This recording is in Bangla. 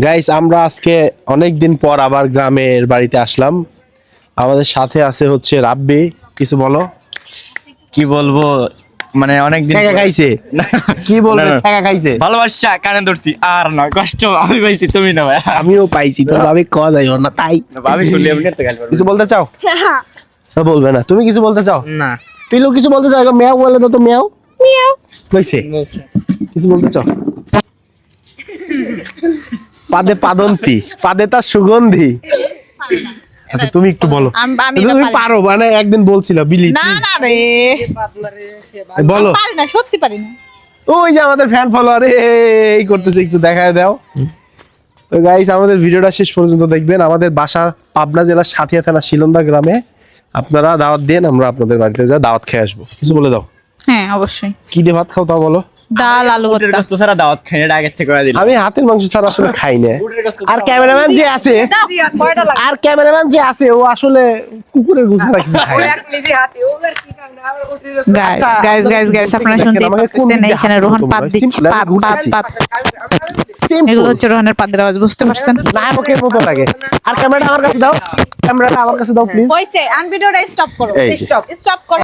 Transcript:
গাইস আমরা আজকে অনেক দিন পর আবার গ্রামের বাড়িতে আসলাম। আমাদের সাথে আছে হচ্ছে রাব্বি। কিছু বলো। কি বলবো, মানে অনেক দিন ছাগা খাইছে, কি বলবে? ছাগা খাইছে, ভালোবাসা কানে ধরছি আর না কষ্ট আমি পাইছি, তুমি না ভাই। আমিও পাইছি। তোর ভাবি কওয়া যাইও না তাই। ভাবি শুনলে এমনি একটা গাল কিছু বলতে চাও? না বলবে না। তুমি কিছু বলতে চাও? না। পিলু কিছু বলতে চাও? মেয়াও বলে তো, মেয়াও মিয়াও কইছে। কিছু বলতে চাও? পাদে পাদন্তি, পাদে তার সুগন্ধি। আচ্ছা তুমি একটু বলো। আমি তুমি পারো, মানে একদিন বলছিল বিলি। না না রে, বলো। পারি না, সত্যি পারি না। ওই যে আমাদের ফ্যান ফলোয়ার এই করতেছে, একটু দেখায় দাও। তো গাইস আমাদের ভিডিওটা শেষ পর্যন্ত দেখবেন। আমাদের বাসা পাবনা জেলার সাথিয়া থানা শিলন্দা গ্রামে। আপনারা দাওয়াত দেন, আমরা আপনাদের বাড়িতে যা দাওয়াত খেয়ে আসবো। কিছু বলে দাও। হ্যাঁ অবশ্যই। কি দিয়ে ভাত খাও তাও বলো। ডাল আলু উটের ভর্তা। গোশত ছাড়া দাওয়াত খাই এটা আগের থেকে করে দিলাম। আমি হাতের মাংস ছাড়া আসলে খাই না। আর ক্যামেরাম্যান যে আছে, আর ক্যামেরাম্যান যে আছে ও আসলে কুকুরের গু ছাড়া কিছু খায় না। গাইস গাইস গাইস গাইস আপনারা শুনতে পাচ্ছেন এখানে রোহন পাত দিচ্ছে, পাত পাত পাত। এগুলো হচ্ছে রোহনের পাতের আওয়াজ, বুঝতে পারছেন? নায়কের মতো লাগে। আর ক্যামেরাটা আমার কাছে দাও, ক্যামেরাটা আমার কাছে দাও প্লিজ। হইছে, আনভিডিওটা স্টপ করো, এই যে। স্টপ করো।